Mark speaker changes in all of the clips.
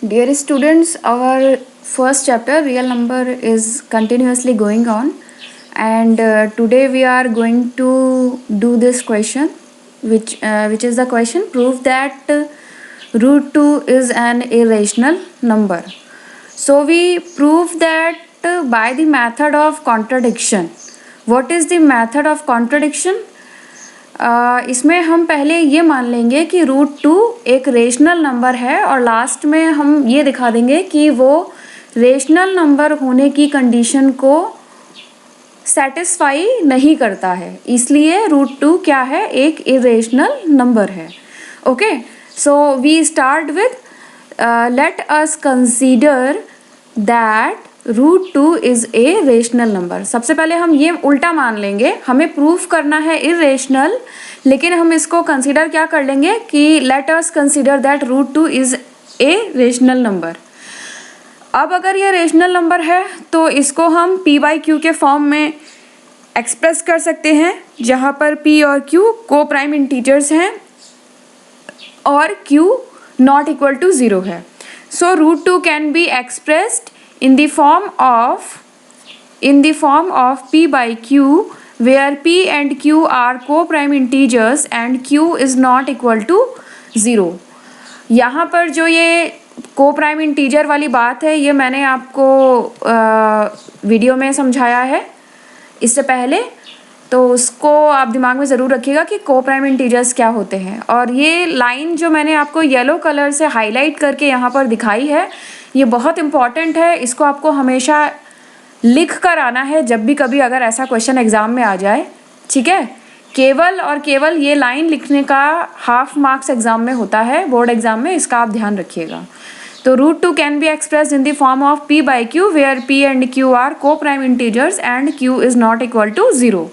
Speaker 1: Dear students, our first chapter, real number, is continuously going on, and today we are going to do this question, which is the question: prove that root 2 is an irrational number. So we prove that by the method of contradiction. What is the method of contradiction? इसमें हम पहले ये मान लेंगे कि √2 एक rational number है और लास्ट में हम ये दिखा देंगे कि वो रेशनल नंबर होने की कंडीशन को सेटिस्फाई नहीं करता है, इसलिए √2 क्या है, एक इरेशनल नंबर है. Okay, so we start with let us consider that √2 is a rational number. सबसे पहले हम ये उल्टा मान लेंगे, हमें प्रूफ करना है इरेशनल, लेकिन हम इसको कंसीडर क्या कर लेंगे कि late us consider that √2 is a rational number. अब अगर ये रेशनल नंबर है तो इसको हम p/q के फॉर्म में एक्सप्रेस कर सकते हैं, जहाँ पर p और q को प्राइम इंटीजर्स हैं और q नॉट इक्वल टू 0 है. सो √2 can be expressed in the form of p/q where p and q are co-prime integers and q is not equal to 0. यहाँ पर जो ये co-prime integer वाली बात है ये मैंने आपको वीडियो में समझाया है इससे पहले, तो उसको आप दिमाग में ज़रूर रखिएगा कि co-prime integers क्या होते हैं. और ये लाइन जो मैंने आपको येलो कलर से हाईलाइट करके यहाँ पर दिखाई है ये बहुत इम्पॉर्टेंट है, इसको आपको हमेशा लिख कर आना है जब भी कभी अगर ऐसा क्वेश्चन एग्ज़ाम में आ जाए. ठीक है, केवल और केवल ये लाइन लिखने का हाफ मार्क्स एग्ज़ाम में होता है, बोर्ड एग्ज़ाम में, इसका आप ध्यान रखिएगा. तो √2 can be expressed in the form of p/q where p and q are coprime integers and q is not equal to 0.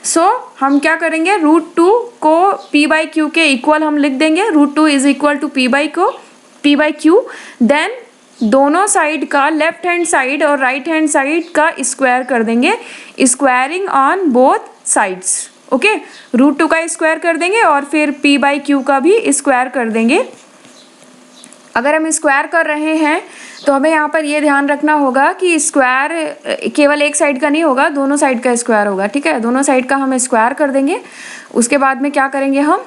Speaker 1: So हम क्या करेंगे, √2 को p/q के इक्वल हम लिख देंगे, √2 is equal to p/q. Then दोनों साइड का लेफ्ट हैंड साइड और राइट हैंड साइड का स्क्वायर कर देंगे, squaring on both sides. Okay, √2 का स्क्वायर कर देंगे और फिर p/q का भी स्क्वायर कर देंगे. अगर हम स्क्वायर कर रहे हैं तो हमें यहाँ पर ये ध्यान रखना होगा कि स्क्वायर केवल एक साइड का नहीं होगा, दोनों साइड का स्क्वायर होगा. ठीक है, दोनों साइड का हम स्क्वायर कर देंगे. उसके बाद में क्या करेंगे, हम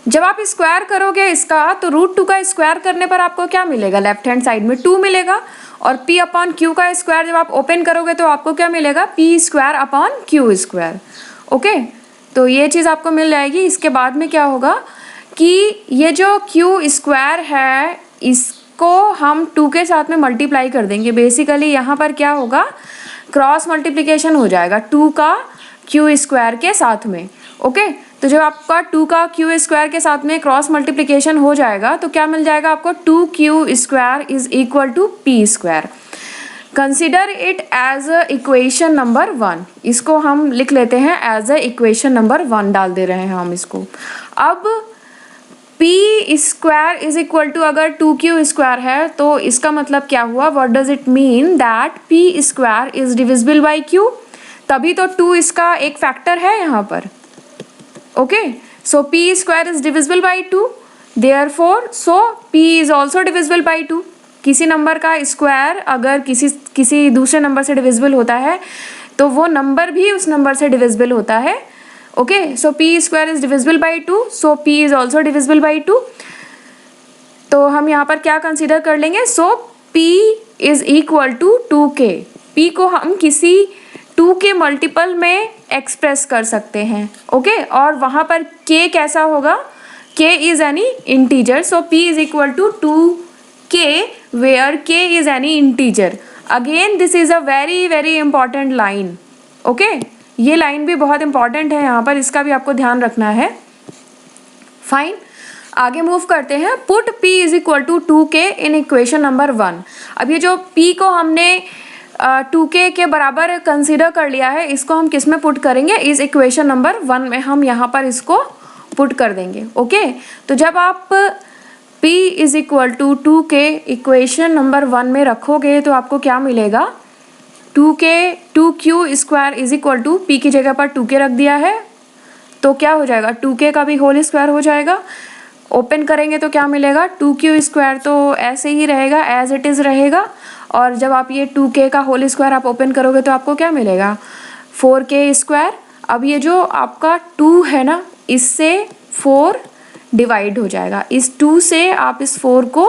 Speaker 1: जब आप स्क्वायर करोगे इसका तो √2 का स्क्वायर करने पर आपको क्या मिलेगा, लेफ्ट हैंड साइड में 2 मिलेगा. और p/q का स्क्वायर जब आप ओपन करोगे तो आपको क्या मिलेगा, p²/q². ओके, तो ये चीज़ आपको मिल जाएगी. इसके बाद में क्या होगा कि ये जो q² है इसको हम 2 के साथ में मल्टीप्लाई कर देंगे. बेसिकली यहाँ पर क्या होगा, क्रॉस मल्टीप्लिकेशन हो जाएगा 2 का q² के साथ में. ओके, तो जब आपका 2 का q² के साथ में क्रॉस मल्टीप्लिकेशन हो जाएगा तो क्या मिल जाएगा आपको, 2q² is equal to p². Consider it as a equation number 1. इसको हम लिख लेते हैं एज अ इक्वेशन नंबर 1, डाल दे रहे हैं हम इसको. अब p² इज इक्वल टू अगर 2q² है तो इसका मतलब क्या हुआ, what does it mean, that p² is divisible by q. तभी तो 2 इसका एक फैक्टर है यहाँ पर. Okay, so p² is divisible by 2, therefore so p is also divisible by 2. किसी नंबर का स्क्वायर अगर किसी दूसरे नंबर से डिविजिबल होता है तो वो नंबर भी उस नंबर से डिविजिबल होता है. Okay, so p² is divisible by 2, so p is also divisible by 2. तो हम यहाँ पर क्या कंसीडर कर लेंगे, so p is equal to 2k. p को हम किसी 2 के मल्टीपल में एक्सप्रेस कर सकते हैं. ओके, और वहाँ पर k कैसा होगा, k is any integer. So p is equal to 2k where k is any integer. Again this is a very very important line. Okay, ये लाइन भी बहुत इंपॉर्टेंट है यहाँ पर, इसका भी आपको ध्यान रखना है. फाइन, आगे मूव करते हैं. Put p is equal to 2k in equation number 1. अब ये जो p को हमने 2k के बराबर कंसीडर कर लिया है, इसको हम किस में पुट करेंगे, इस इक्वेशन नंबर 1 में हम यहाँ पर इसको पुट कर देंगे. ओके, तो जब आप p is equal to 2k equation number 1 में रखोगे तो आपको क्या मिलेगा, 2q² is equal to p की जगह पर 2k रख दिया है तो क्या हो जाएगा, 2k का भी होल स्क्वायर हो जाएगा. ओपन करेंगे तो क्या मिलेगा, 2q² तो ऐसे ही रहेगा, एज इट इज़ रहेगा। और जब आप ये 2k का होल स्क्वायर आप ओपन करोगे तो आपको क्या मिलेगा, 4k²। अब ये जो आपका 2 है ना, इससे 4 डिवाइड हो जाएगा, इस 2 से आप इस 4 को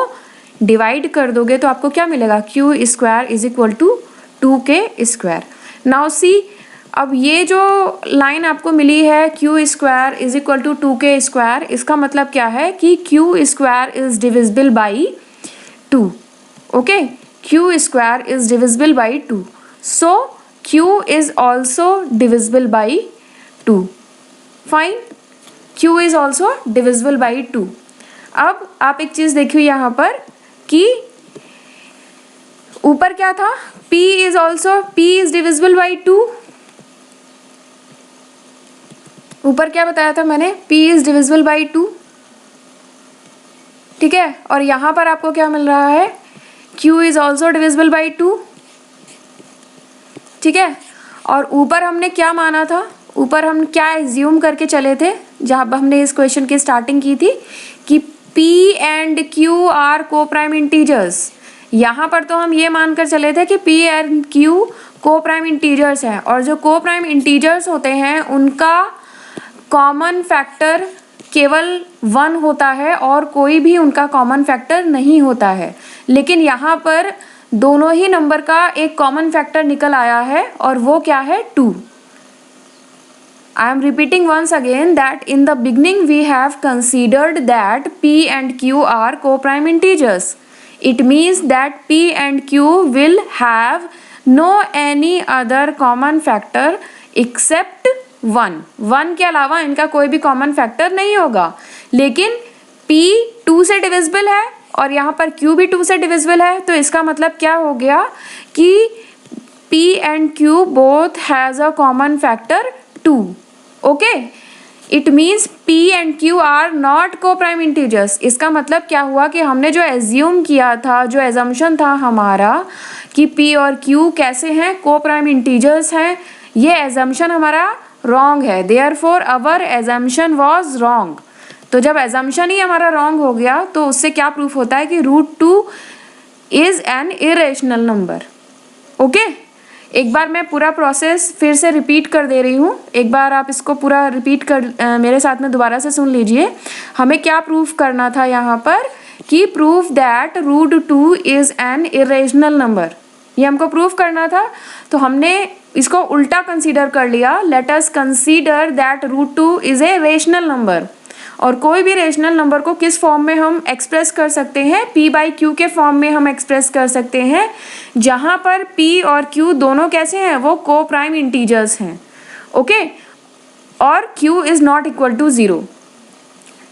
Speaker 1: डिवाइड कर दोगे तो आपको क्या मिलेगा, q² is equal to 2k²। Now see, अब ये जो लाइन आपको मिली है q² is equal to 2k², इसका मतलब क्या है कि q² is divisible by 2। Okay, q² is divisible by 2, so q is also divisible by 2। Fine, q is also divisible by 2। अब आप एक चीज देखिए यहाँ पर कि ऊपर क्या था, p इज डिविजिबल बाई 2। ऊपर क्या बताया था मैंने, p इज डिविजिबल बाई 2, ठीक है। और यहाँ पर आपको क्या मिल रहा है, q is also divisible by 2, ठीक है। और ऊपर हमने क्या माना था, ऊपर हम क्या एज्यूम करके चले थे, जहाँ हमने इस क्वेश्चन की स्टार्टिंग की थी कि p and q are coprime integers. यहाँ पर तो हम ये मानकर चले थे कि p and q coprime integers हैं, और जो को प्राइम इंटीजर्स होते हैं उनका कॉमन फैक्टर केवल 1 होता है और कोई भी उनका कॉमन फैक्टर नहीं होता है। लेकिन यहाँ पर दोनों ही नंबर का एक कॉमन फैक्टर निकल आया है और वो क्या है, 2। I am repeating once again that in the beginning we have considered that p and q are co-prime integers. It means that p and q will have no any other common factor except 1 के अलावा इनका कोई भी common factor नहीं होगा। लेकिन p 2 से divisible है और यहाँ पर q भी 2 से डिविजिबल है, तो इसका मतलब क्या हो गया कि p and q both has a common factor 2। Okay, it means p and q are not coprime integers. इसका मतलब क्या हुआ कि हमने जो एज्यूम किया था, जो एजम्पशन था हमारा कि p और q कैसे हैं, को प्राइम इंटीजर्स हैं, ये एजम्पशन हमारा रॉन्ग है। Therefore our assumption was wrong. तो जब एजम्पशन ही हमारा रॉन्ग हो गया तो उससे क्या प्रूफ होता है कि √2 is an irrational number. Okay, एक बार मैं पूरा प्रोसेस फिर से रिपीट कर दे रही हूँ, एक बार आप इसको पूरा रिपीट कर मेरे साथ में दोबारा से सुन लीजिए। हमें क्या प्रूफ करना था यहाँ पर कि proof that √2 is an irrational number, ये हमको प्रूफ करना था। तो हमने इसको उल्टा कंसीडर कर लिया, late us consider that √2 is a rational number. और कोई भी रेशनल नंबर को किस फॉर्म में हम एक्सप्रेस कर सकते हैं, p/q के फॉर्म में हम एक्सप्रेस कर सकते हैं, जहाँ पर p और q दोनों कैसे हैं, वो को प्राइम इंटीजर्स हैं। ओके, और q is not equal to 0।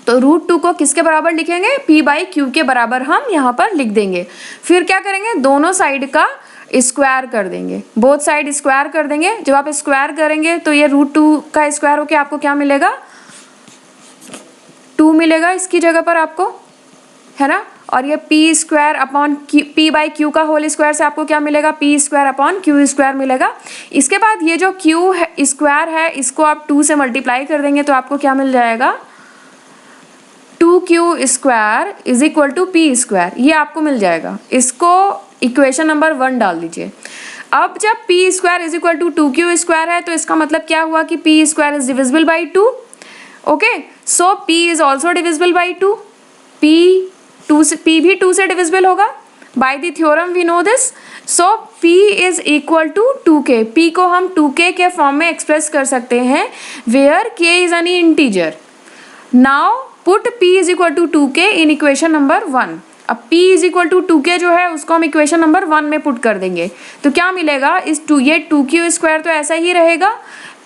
Speaker 1: तो √2 को किसके बराबर लिखेंगे, p/q के बराबर हम यहाँ पर लिख देंगे। फिर क्या करेंगे, दोनों साइड का स्क्वायर कर देंगे, बोथ साइड स्क्वायर कर देंगे। जब आप स्क्वायर करेंगे तो ये √2 का स्क्वायर होके आपको क्या मिलेगा, 2 मिलेगा इसकी जगह पर आपको, है ना। और ये p² अपॉन p/q का होल स्क्वायर से आपको क्या मिलेगा, p² अपॉन q² मिलेगा। इसके बाद ये जो q है स्क्वायर है, इसको आप 2 से मल्टीप्लाई कर देंगे तो आपको क्या मिल जाएगा, 2q² is equal to p², ये आपको मिल जाएगा। इसको इक्वेशन नंबर 1 डाल दीजिए। अब जब p² is equal to 2q² है तो इसका मतलब क्या हुआ कि p² is divisible by 2। Okay, so p is also divisible by 2, p भी 2 से डिविजिबल होगा। By the theorem we know this. So p is equal to 2k, p को हम 2k के फॉर्म में एक्सप्रेस कर सकते हैं, where k is any integer. Now put p is equal to 2k in equation number 1। अब p is equal to 2k जो है उसको हम इक्वेशन नंबर 1 में पुट कर देंगे तो क्या मिलेगा, ये 2q² तो ऐसा ही रहेगा,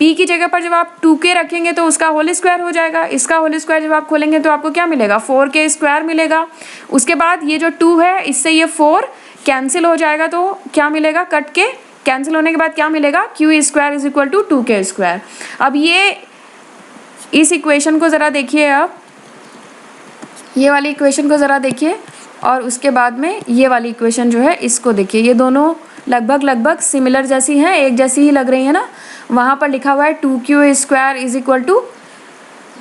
Speaker 1: p की जगह पर जब आप 2k रखेंगे तो उसका होल स्क्वायर हो जाएगा, इसका होल स्क्वायर जब आप खोलेंगे तो आपको क्या मिलेगा, 4k² मिलेगा। उसके बाद ये जो 2 है इससे ये 4 कैंसिल हो जाएगा तो क्या मिलेगा, कट के कैंसिल होने के बाद क्या मिलेगा, q² is equal to 2k²। अब ये इस इक्वेशन को ज़रा देखिए, आप ये वाली इक्वेशन को ज़रा देखिए और उसके बाद में ये वाली इक्वेशन जो है इसको देखिए। ये दोनों लगभग सिमिलर जैसी हैं, एक जैसी ही लग रही है ना। वहाँ पर लिखा हुआ है 2q² is equal to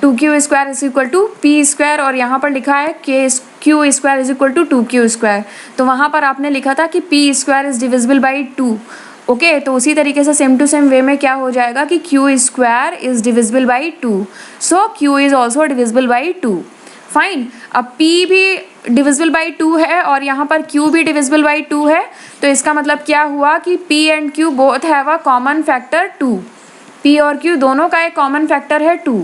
Speaker 1: 2q² is equal to p square, और यहाँ पर लिखा है q² is equal to 2q², तो वहाँ पर आपने लिखा था कि p² is divisible by 2। Okay, तो उसी तरीके से सेम टू सेम वे में क्या हो जाएगा कि q² is divisible by 2, so q is also divisible by 2। Fine, अब p भी डिविजिबल बाई 2 है और यहाँ पर q भी डिविजिबल बाई 2 है, तो इसका मतलब क्या हुआ कि p and q both have a common factor 2। p और q दोनों का एक कॉमन फैक्टर है 2।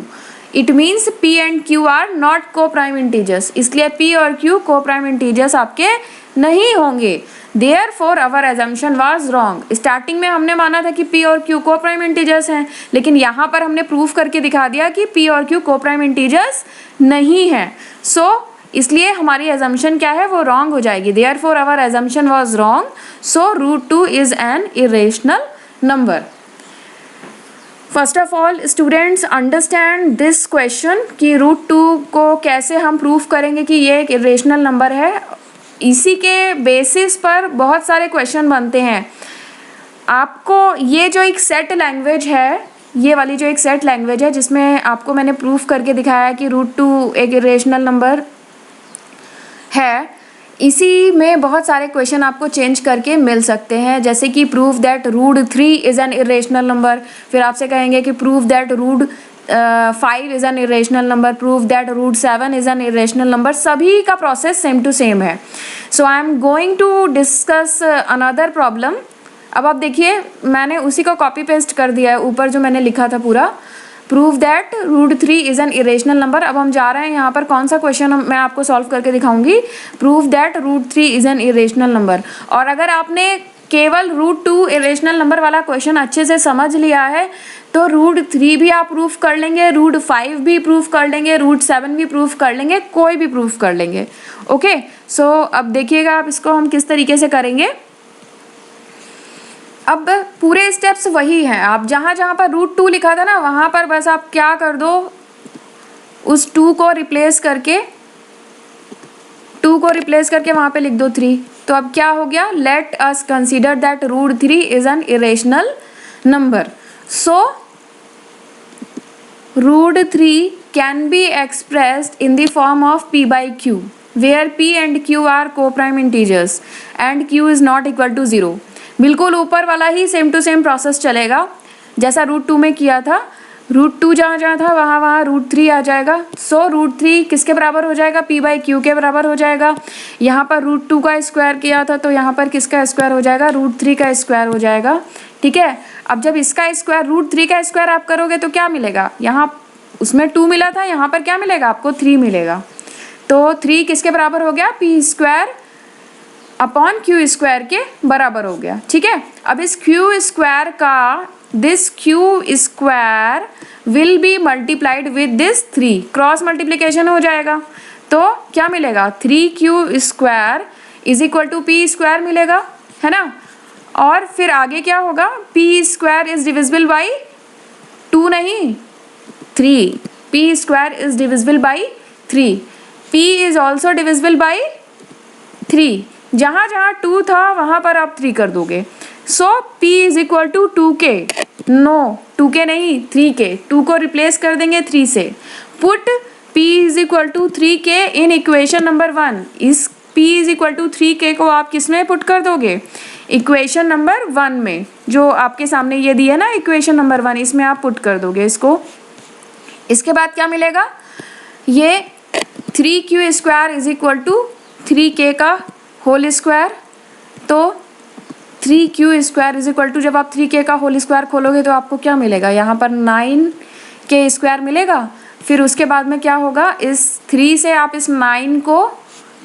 Speaker 1: It means p and q are not coprime integers, इसलिए p और q को प्राइम इंटीजर्स आपके नहीं होंगे। Therefore our assumption was wrong। Starting में हमने माना था कि p और q को प्राइम इंटीजर्स हैं, लेकिन यहाँ पर हमने प्रूफ करके दिखा दिया कि p और q को प्राइम इंटीजर्स नहीं हैं। सो इसलिए हमारी assumption क्या है, वो wrong हो जाएगी। Therefore our assumption was wrong, so √2 is an irrational number। First of all students understand this question कि √2 को कैसे हम प्रूफ करेंगे कि ये एक इरेशनल नंबर है। इसी के बेसिस पर बहुत सारे क्वेश्चन बनते हैं। आपको ये जो एक सेट लैंग्वेज है, ये वाली जो एक सेट लैंग्वेज है जिसमें आपको मैंने प्रूफ करके दिखाया है कि √2 एक इरेशनल नंबर है, इसी में बहुत सारे क्वेश्चन आपको चेंज करके मिल सकते हैं, जैसे कि proof that √3 is an irrational number, फिर आपसे कहेंगे कि proof that √5 is an irrational number, proof that √7 is an irrational number. सभी का प्रोसेस सेम टू सेम है। So I am going to discuss another problem. अब आप देखिए, मैंने उसी को कॉपी पेस्ट कर दिया है ऊपर जो मैंने लिखा था पूरा, prove that √3 is an irrational number. अब हम जा रहे हैं यहाँ पर कौन सा क्वेश्चन मैं आपको सॉल्व करके दिखाऊंगी, prove that √3 is an irrational number. और अगर आपने केवल √2 इरेशनल नंबर वाला क्वेश्चन अच्छे से समझ लिया है तो √3 भी आप प्रूफ कर लेंगे, √5 भी प्रूफ कर लेंगे, √7 भी प्रूफ कर लेंगे, कोई भी प्रूफ कर लेंगे। ओके, सो अब देखिएगा आप इसको हम किस तरीके से करेंगे। अब पूरे स्टेप्स वही हैं, आप जहाँ जहाँ पर √2 लिखा था ना वहाँ पर बस आप क्या कर दो, उस 2 को रिप्लेस करके वहाँ पे लिख दो 3। तो अब क्या हो गया, let us consider that √3 is an irrational number. So √3 can be expressed in the form of p by q, where p and q are coprime integers and q is not equal to 0। बिल्कुल ऊपर वाला ही same to same process चलेगा जैसा √2 में किया था। √2 जहाँ जहाँ था वहाँ वहाँ √3 आ जाएगा। सो √3 किसके बराबर हो जाएगा, p by q के बराबर हो जाएगा। यहाँ पर √2 का स्क्वायर किया था तो यहाँ पर किसका स्क्वायर हो जाएगा, √3 का स्क्वायर हो जाएगा। ठीक है, अब जब इसका स्क्वायर √3 का स्क्वायर आप करोगे तो क्या मिलेगा, यहाँ उसमें 2 मिला था, यहाँ पर क्या मिलेगा आपको 3 मिलेगा। तो 3 किसके बराबर हो गया, p² अपॉन q² के बराबर हो गया। ठीक है, अब इस q² का this q² will be multiplied with this 3, cross multiplication हो जाएगा। तो क्या मिलेगा, 3q² is equal to p² मिलेगा, है ना। और फिर आगे क्या होगा, p² इज डिविजिबल बाई 2 नहीं 3, p² is divisible by 3, p is also divisible by 3। जहाँ जहाँ 2 था वहाँ पर आप 3 कर दोगे। So p is equal to 2k, no 2k नहीं 3k, 2 को रिप्लेस कर देंगे 3 से। Put p is equal to 3k in equation number 1। इस p is equal to 3k को आप किस में पुट कर दोगे, इक्वेशन नंबर 1 में, जो आपके सामने ये दिया ना इक्वेशन नंबर 1, इसमें आप पुट कर दोगे इसको। इसके बाद क्या मिलेगा, ये 3q² is equal to 3k का होल स्क्वायर। तो 3q² इज इक्वल टू, जब आप 3k का होल स्क्वायर खोलोगे तो आपको क्या मिलेगा, यहाँ पर 9k² मिलेगा। फिर उसके बाद में क्या होगा, इस 3 से आप इस 9 को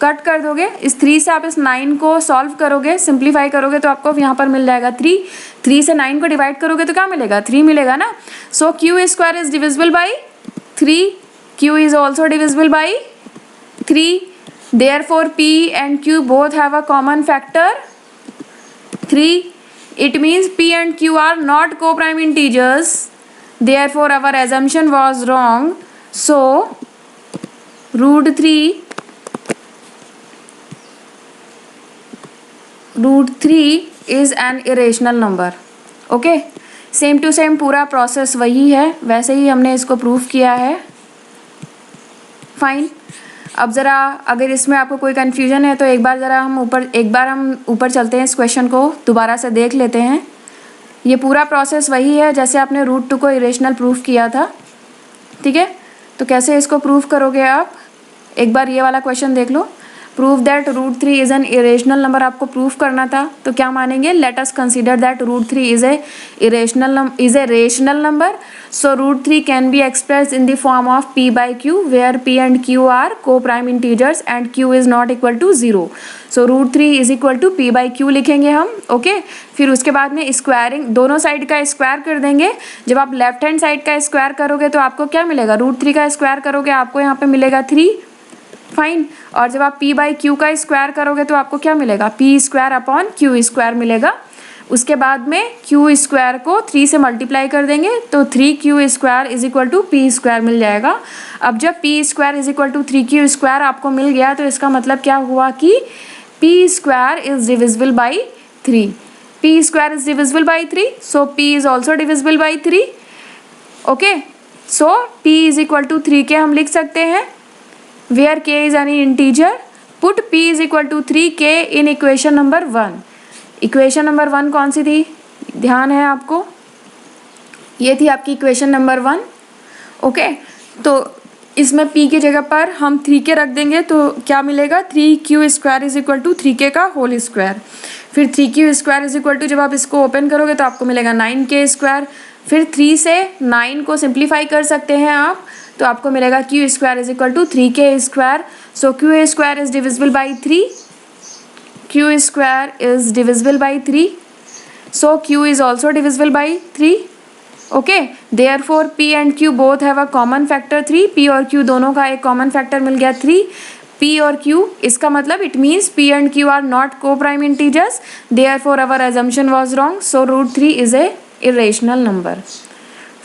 Speaker 1: कट कर दोगे, इस 3 से आप इस 9 को सॉल्व करोगे, सिंप्लीफाई करोगे तो आपको यहाँ पर मिल जाएगा 3 से 9 को डिवाइड करोगे तो क्या मिलेगा, 3 मिलेगा ना। सो q² is divisible by 3, q is also divisible by 3, therefore p and q both have a common factor 3. It means p and q are not co-prime integers, therefore our assumption was wrong. So √3 is an irrational number. Okay, same to same पूरा process वही है, वैसे ही हमने इसको proof किया है। Fine. अब ज़रा अगर इसमें आपको कोई कन्फ्यूजन है तो एक बार हम ऊपर चलते हैं, इस क्वेश्चन को दोबारा से देख लेते हैं। ये पूरा प्रोसेस वही है जैसे आपने रूट 2 को इरेशनल प्रूफ किया था, ठीक है। तो कैसे इसको प्रूफ करोगे आप, एक बार ये वाला क्वेश्चन देख लो। Prove that root 3 is an irrational number आपको प्रूफ करना था, तो क्या मानेंगे, let us consider that root 3 is a rational number, so root 3 can be expressed in the form of p by q where p and q are coprime integers and q is not equal to 0। So root 3 is equal to p by q लिखेंगे हम, okay. फिर उसके बाद में squaring, दोनों side का square कर देंगे। जब आप लेफ्ट हैंड साइड का स्क्वायर करोगे तो आपको क्या मिलेगा, रूट 3 का स्क्वायर करोगे आपको यहाँ पे मिलेगा 3, फाइन। और जब आप p by q का स्क्वायर करोगे तो आपको क्या मिलेगा, p square upon q square मिलेगा। उसके बाद में q स्क्वायर को 3 से मल्टीप्लाई कर देंगे तो 3q square is equal to p square मिल जाएगा। अब जब p square is equal to 3q square आपको मिल गया तो इसका मतलब क्या हुआ कि p square is divisible by 3, p square is divisible by 3, so p is also divisible by 3, okay. So p is equal to 3 के हम लिख सकते हैं where k is any integer, put p is equal to 3k in equation number 1। Equation number 1 कौन सी थी, ध्यान है आपको, ये थी आपकी इक्वेशन नंबर 1, ओके। तो इसमें p की जगह पर हम 3k रख देंगे तो क्या मिलेगा, 3q square is equal to 3k का होल स्क्वायर। फिर 3q square is equal to जब आप इसको ओपन करोगे तो आपको मिलेगा 9k स्क्वायर। फिर 3 से 9 को सिंप्लीफाई कर सकते हैं आप, तो आपको मिलेगा q square is equal to 3k square. So q square is divisible by 3, q square is divisible by 3, so q is also divisible by 3, okay। therefore p and q both have a common factor 3, p और q दोनों का एक common factor मिल गया 3, p और q, इसका मतलब it means p and q are not co-prime integers, therefore our assumption was wrong, so root 3 is a irrational number,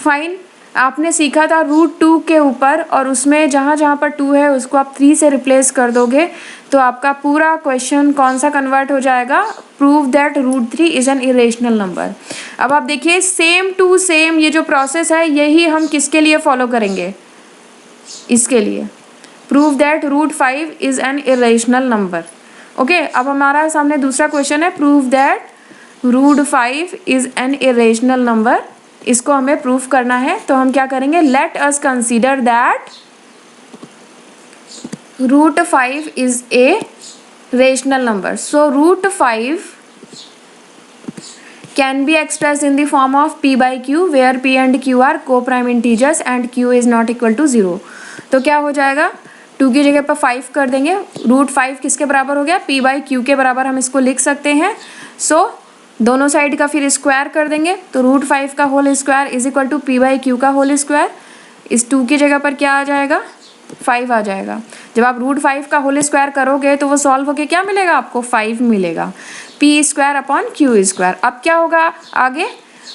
Speaker 1: fine। आपने सीखा था रूट 2 के ऊपर और उसमें जहाँ जहाँ पर 2 है उसको आप 3 से रिप्लेस कर दोगे तो आपका पूरा क्वेश्चन कौन सा कन्वर्ट हो जाएगा, prove that root 3 is an irrational number. अब आप देखिए सेम टू सेम ये जो प्रोसेस है यही हम किसके लिए फॉलो करेंगे, इसके लिए, prove that root 5 is an irrational number, okay. अब हमारा सामने दूसरा क्वेश्चन है, prove that root 5 is an irrational number, इसको हमें प्रूफ करना है। तो हम क्या करेंगे, let us consider that root 5 is a rational number, so root 5 can be expressed in the form of p by q where p and q are coprime integers and q is not equal to 0। तो क्या हो जाएगा, 2 की जगह पर 5 कर देंगे, root 5 किसके बराबर हो गया, p by q के बराबर हम इसको लिख सकते हैं। सो दोनों साइड का फिर स्क्वायर कर देंगे तो रूट 5 का whole square is equal to p by q का होल स्क्वायर, इस 2 की जगह पर क्या आ जाएगा, 5 आ जाएगा। जब आप रूट 5 का होल स्क्वायर करोगे तो वो सॉल्व होके क्या मिलेगा आपको, 5 मिलेगा, p square upon q square. अब क्या होगा आगे,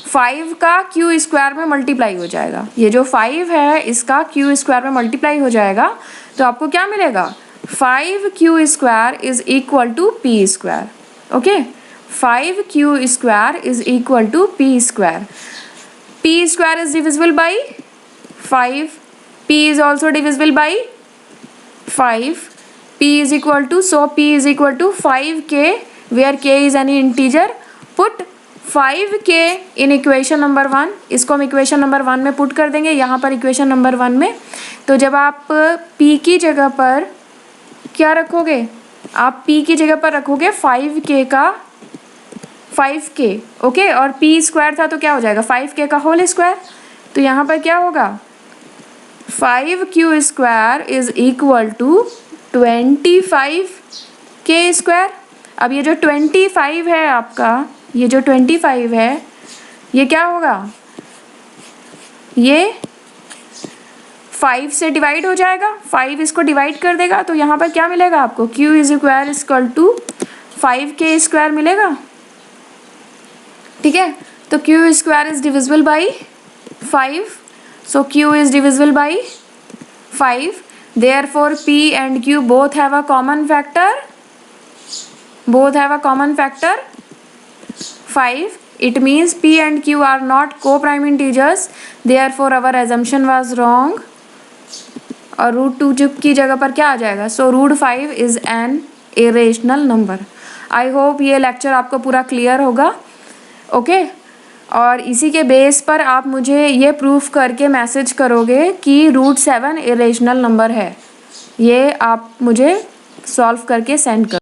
Speaker 1: 5 का q स्क्वायर में मल्टीप्लाई हो जाएगा, ये जो 5 है इसका q स्क्वायर में मल्टीप्लाई हो जाएगा तो आपको क्या मिलेगा, 5q square is equal to p square, okay. 5q square is equal to p square, p square is divisible by 5, p is also divisible by 5, p is equal to, so p is equal to 5k where k is any integer, put 5k in equation number 1, इसको हम equation number 1 में put कर देंगे यहाँ पर equation number 1 में। तो जब आप p की जगह पर क्या रखोगे, आप p की जगह पर रखोगे 5k का 5k, ओके, और p स्क्वायर था तो क्या हो जाएगा 5k का होल स्क्वायर, तो यहाँ पर क्या होगा 5q square is equal to 25k square. अब ये जो 25 है आपका, ये जो 25 है ये क्या होगा, ये 5 से डिवाइड हो जाएगा, 5 इसको डिवाइड कर देगा तो यहाँ पर क्या मिलेगा आपको, q is equal to 5k square मिलेगा, ठीक है। तो q square is divisible by 5, so q is divisible by 5, therefore p and q both have a common factor, 5, it means p and q are not co-prime integers, therefore our assumption was wrong, और √2 की जगह पर क्या आ जाएगा? सो √5 is an irrational number. I hope ये lecture आपको पूरा clear होगा। ओके, और इसी के बेस पर आप मुझे ये प्रूफ करके मैसेज करोगे कि √7 इरेशनल नंबर है। ये आप मुझे सॉल्व करके सेंड करो।